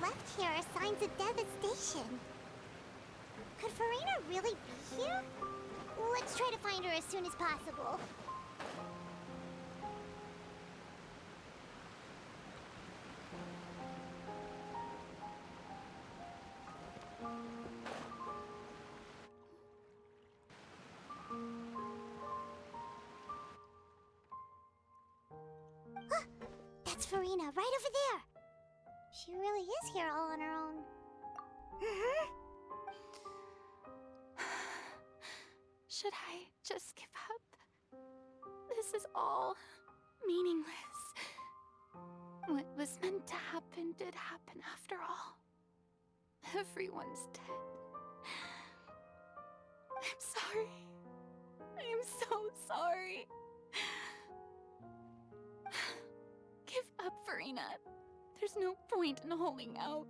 left here are signs of devastation. Could Furina really be here? Let's try to find her as soon as possible. That's Furina, right over there. She really is here all on her own. Should I just give up? This is all meaningless. What was meant to happen did happen after all. Everyone's dead. I'm sorry. I'm so sorry. Give up, Furina. There's no point in holding out.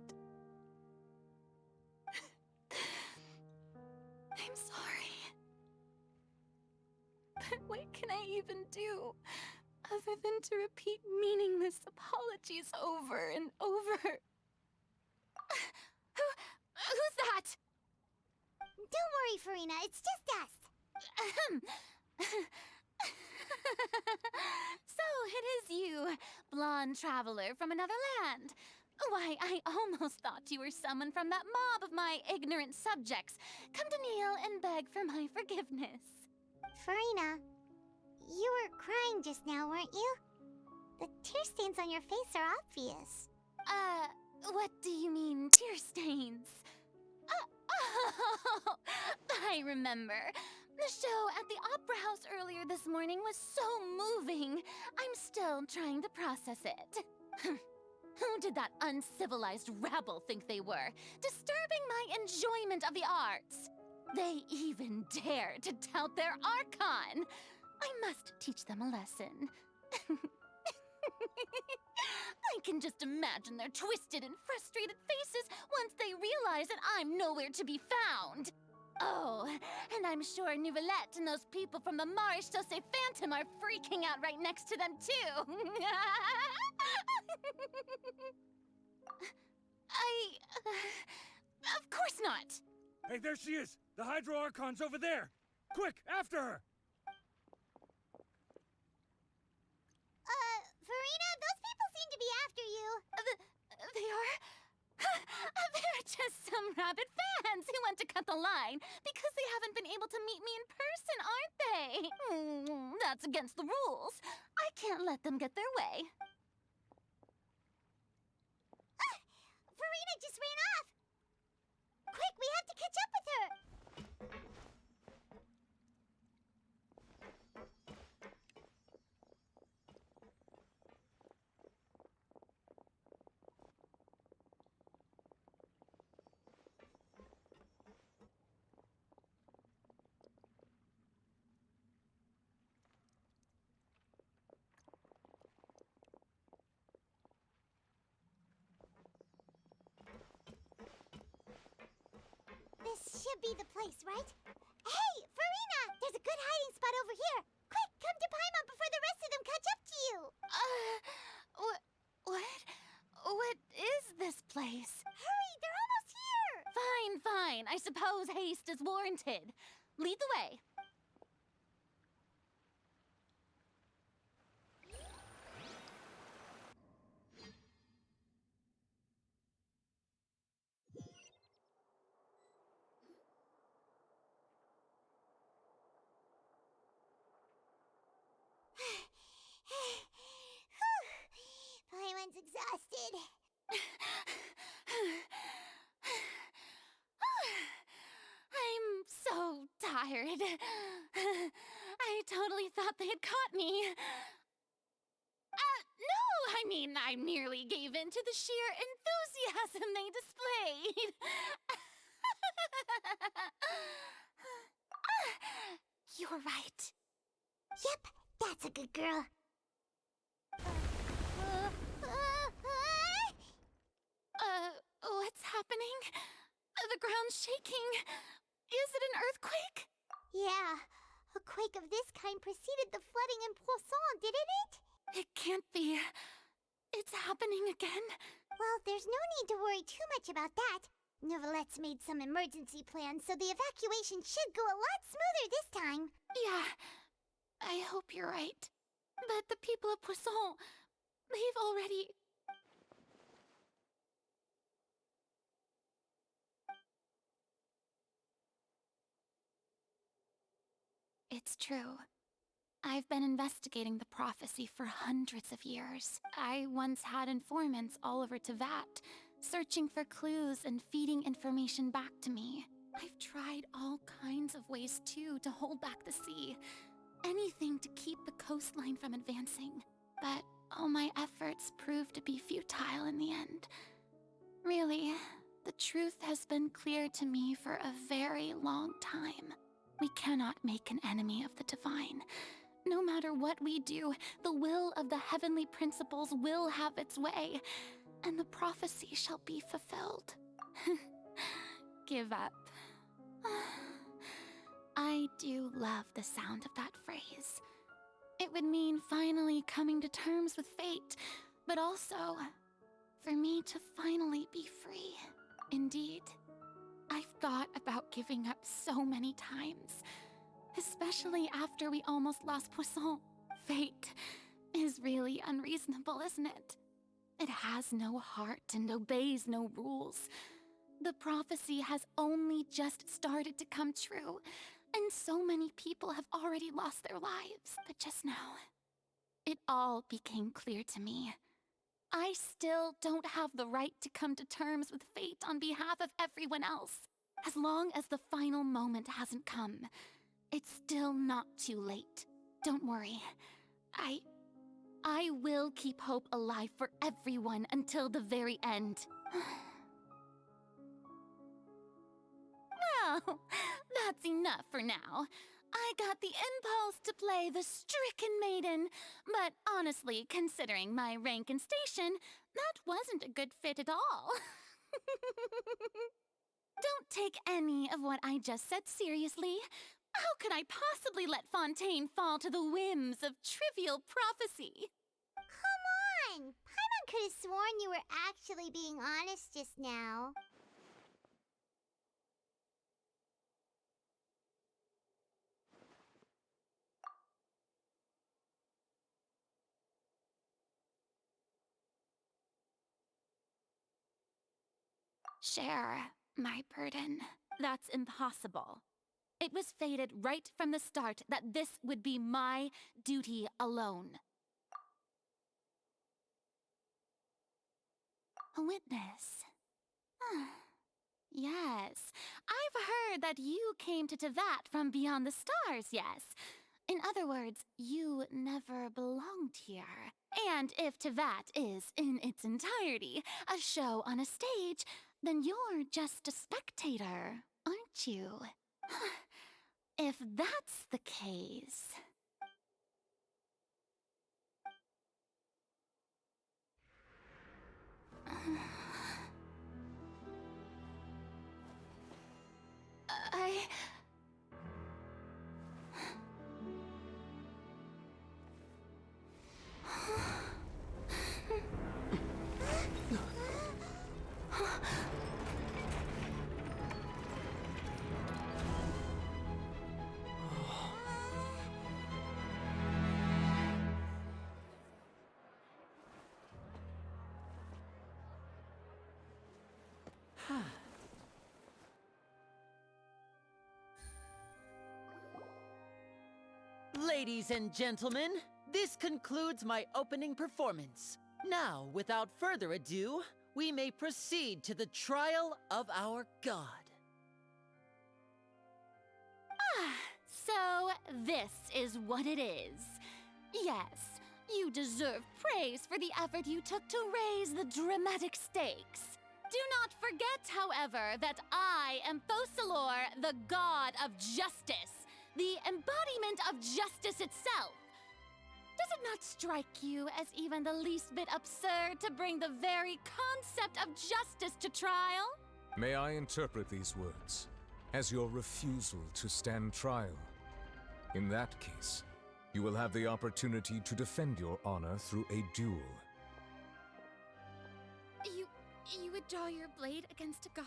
I'm sorry. But what can I even do other than to repeat meaningless apologies over and over? Who's that? Don't worry, Furina, it's just us. So it is you, blonde traveler from another land. Why, I almost thought you were someone from that mob of my ignorant subjects, come to kneel and beg for my forgiveness. Furina, you were crying just now, weren't you? The tear stains on your face are obvious. What do you mean, tear stains? Oh, I remember. The show at the Opera House earlier this morning was so moving. I'm still trying to process it. Who did that uncivilized rabble think they were, disturbing my enjoyment of the arts? They even dare to tout their Archon. I must teach them a lesson. I can just imagine their twisted and frustrated faces once they realize that I'm nowhere to be found. Oh, and I'm sure Nouvellette and those people from the Marche Chaussee Phantom are freaking out right next to them, too. Of course not. Hey, there she is! The Hydro Archon's over there! Quick, after her! Furina, those people seem to be after you. They are? They're just some rabid fans who want to cut the line because they haven't been able to meet me in person, aren't they? That's against the rules. I can't let them get their way. Furina just ran off. Quick, we have to catch up with her. This should be the place, right? Hey, Furina! There's a good hiding spot over here. Quick, come to Paimon before the rest of them catch up to you. What? What is this place? Hurry, they're almost here. Fine. I suppose haste is warranted. Lead the way. Paimon's exhausted. I'm so tired. I totally thought they had caught me. No, I mean, I merely gave in to the sheer enthusiasm they displayed. You're right. Yep, that's a good girl. What's happening? The ground's shaking. Is it an earthquake? Yeah, a quake of this kind preceded the flooding in Poisson, didn't it? It can't be. It's happening again. Well, there's no need to worry too much about that. Neverlette's made some emergency plans, so the evacuation should go a lot smoother this time. Yeah, I hope you're right. But the people of Poisson, they've already... It's true. I've been investigating the prophecy for hundreds of years. I once had informants all over Tevat, searching for clues and feeding information back to me. I've tried all kinds of ways, too, to hold back the sea. Anything to keep the coastline from advancing. But all my efforts proved to be futile in the end. Really, the truth has been clear to me for a very long time. We cannot make an enemy of the divine. No matter what we do, the will of the heavenly principles will have its way, and the prophecy shall be fulfilled. Give up. I do love the sound of that phrase. It would mean finally coming to terms with fate, but also for me to finally be free. Indeed, I've thought about giving up so many times. Especially after we almost lost Poisson. Fate is really unreasonable, isn't it? It has no heart and obeys no rules. The prophecy has only just started to come true, and so many people have already lost their lives. But just now, it all became clear to me. I still don't have the right to come to terms with fate on behalf of everyone else. As long as the final moment hasn't come, it's still not too late. Don't worry. I will keep hope alive for everyone until the very end. Well, that's enough for now. I got the impulse to play the stricken maiden, but honestly, considering my rank and station, that wasn't a good fit at all. Don't take any of what I just said seriously. How could I possibly let Fontaine fall to the whims of trivial prophecy? Come on! Paimon could have sworn you were actually being honest just now. Share my burden. That's impossible. It was fated right from the start that this would be my duty alone. A witness. Yes, I've heard that you came to Tevat from beyond the stars, yes. In other words, you never belonged here. And if Tevat is, in its entirety, a show on a stage, then you're just a spectator, aren't you? If that's the case... I... Ladies and gentlemen, this concludes my opening performance. Now, without further ado, we may proceed to the trial of our god. So this is what it is. Yes, you deserve praise for the effort you took to raise the dramatic stakes. Do not forget, however, that I am Focalor, the god of justice, the embodiment of justice itself. Does it not strike you as even the least bit absurd to bring the very concept of justice to trial? May I interpret these words as your refusal to stand trial? In that case, you will have the opportunity to defend your honor through a duel. draw your blade against a god?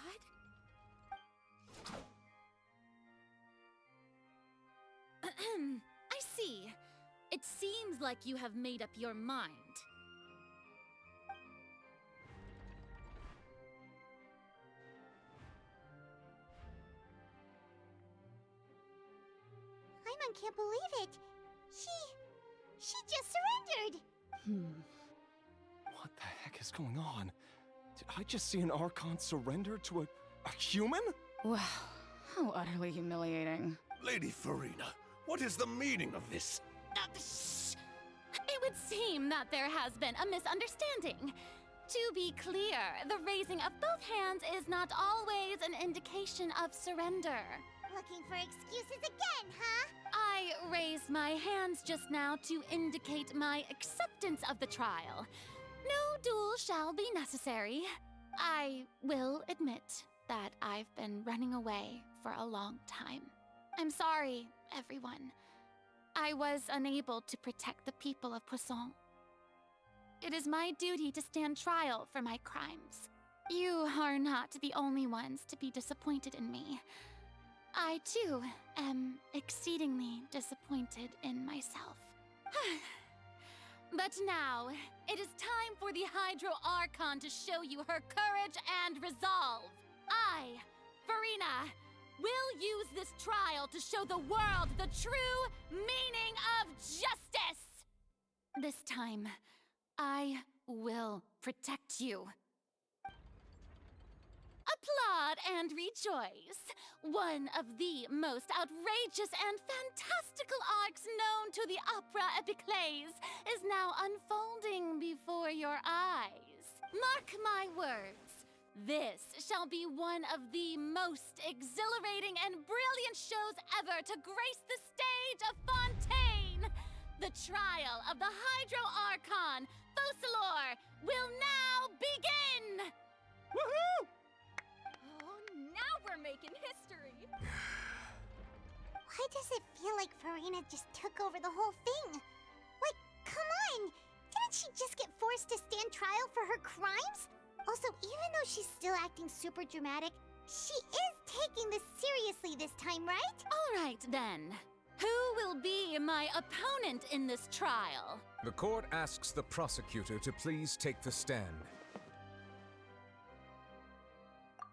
I see. It seems like you have made up your mind. Paimon can't believe it. She just surrendered. What the heck is going on? Did I just see an Archon surrender to a human? Wow, how utterly humiliating. Lady Furina, what is the meaning of this? Shh! It would seem that there has been a misunderstanding. To be clear, the raising of both hands is not always an indication of surrender. Looking for excuses again, huh? I raised my hands just now to indicate my acceptance of the trial. No duel shall be necessary. I will admit that I've been running away for a long time. I'm sorry, everyone. I was unable to protect the people of Poisson. It is my duty to stand trial for my crimes. You are not the only ones to be disappointed in me. I, too, am exceedingly disappointed in myself. But now, it is time for the Hydro Archon to show you her courage and resolve. I, Furina, will use this trial to show the world the true meaning of justice! This time, I will protect you. Applaud and rejoice! One of the most outrageous and fantastical arcs known to the opera epiclese is now unfolding before your eyes. Mark my words, this shall be one of the most exhilarating and brilliant shows ever to grace the stage of Fontaine! The trial of the Hydro Archon, Focalor, will now begin! Woohoo! Now we're making history! Why does it feel like Furina just took over the whole thing? Like, come on! Didn't she just get forced to stand trial for her crimes? Also, even though she's still acting super dramatic, she is taking this seriously this time, right? All right, then. Who will be my opponent in this trial? The court asks the prosecutor to please take the stand.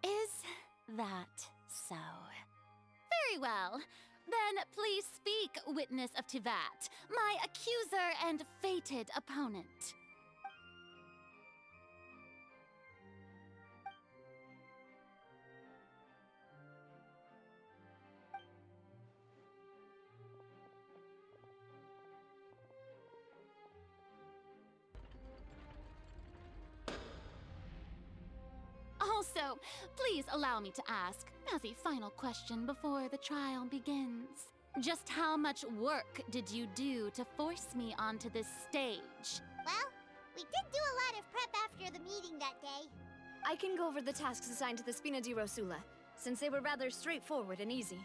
Is that so? Very well. Then please speak, witness of Tivat, my accuser and fated opponent. Also, please allow me to ask, as a final question before the trial begins. Just how much work did you do to force me onto this stage? Well, we did do a lot of prep after the meeting that day. I can go over the tasks assigned to the Spina di Rosula, since they were rather straightforward and easy.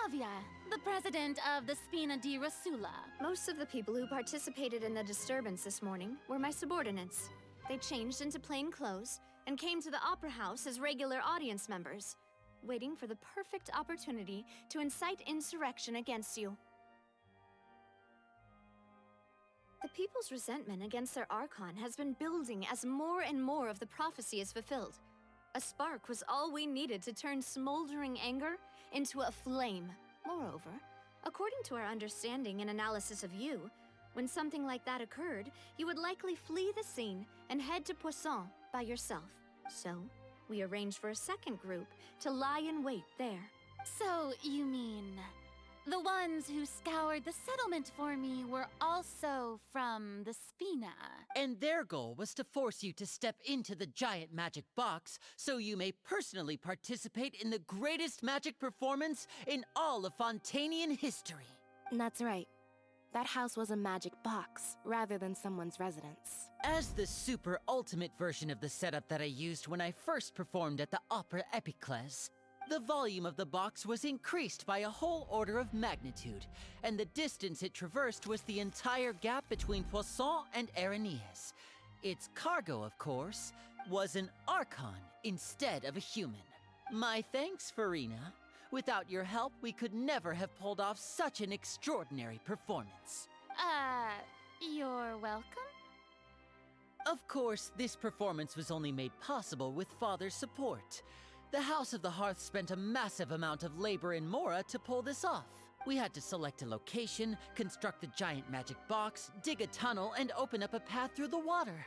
Navia, the president of the Spina di Rosula. Most of the people who participated in the disturbance this morning were my subordinates. They changed into plain clothes and came to the Opera House as regular audience members, waiting for the perfect opportunity to incite insurrection against you. The people's resentment against their Archon has been building as more and more of the prophecy is fulfilled. A spark was all we needed to turn smoldering anger into a flame. Moreover, according to our understanding and analysis of you, when something like that occurred, you would likely flee the scene and head to Poisson by yourself. So, we arranged for a second group to lie in wait there. So, you mean, the ones who scoured the settlement for me were also from the Spina? And their goal was to force you to step into the giant magic box so you may personally participate in the greatest magic performance in all of Fontanian history. That's right. That house was a magic box, rather than someone's residence. As the super ultimate version of the setup that I used when I first performed at the Opera Epiclese, the volume of the box was increased by a whole order of magnitude, and the distance it traversed was the entire gap between Poisson and Areneas. Its cargo, of course, was an Archon instead of a human. My thanks, Furina. Without your help, we could never have pulled off such an extraordinary performance. You're welcome? Of course, this performance was only made possible with Father's support. The House of the Hearth spent a massive amount of labor in Mora to pull this off. We had to select a location, construct the giant magic box, dig a tunnel, and open up a path through the water.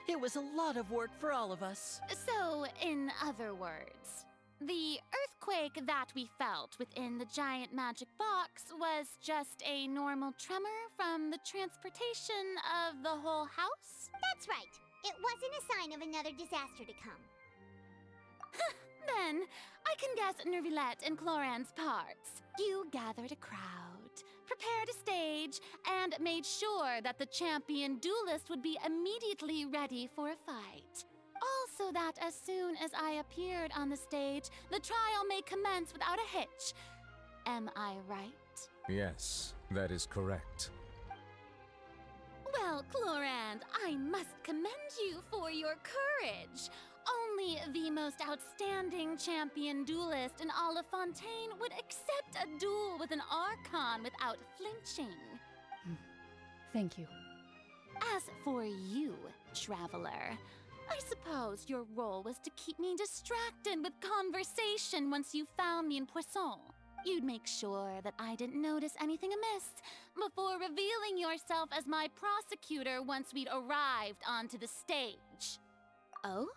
It was a lot of work for all of us. So, in other words, the earthquake that we felt within the giant magic box was just a normal tremor from the transportation of the whole house? That's right. It wasn't a sign of another disaster to come. Then, I can guess Nervilette and Cloran's parts. You gathered a crowd, prepared a stage, and made sure that the champion duelist would be immediately ready for a fight. Also that as soon as I appeared on the stage, the trial may commence without a hitch. Am I right? Yes, that is correct. Well, Clorand, I must commend you for your courage. Only the most outstanding champion duelist in all of Fontaine would accept a duel with an Archon without flinching. Thank you. As for you, Traveler, I suppose your role was to keep me distracted with conversation once you found me in Poisson. You'd make sure that I didn't notice anything amiss before revealing yourself as my prosecutor once we'd arrived onto the stage. Oh?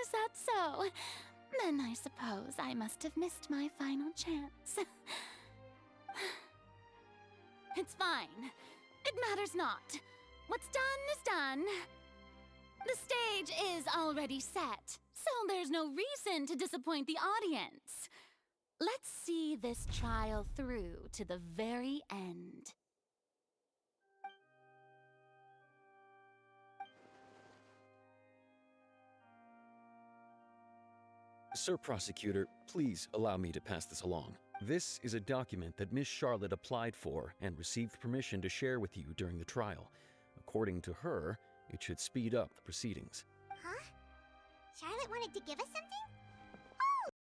Is that so? Then I suppose I must have missed my final chance. It's fine. It matters not. What's done is done. The stage is already set, so there's no reason to disappoint the audience. Let's see this trial through to the very end. Sir Prosecutor, please allow me to pass this along. This is a document that Miss Charlotte applied for and received permission to share with you during the trial. According to her, it should speed up the proceedings. Huh? Charlotte wanted to give us something?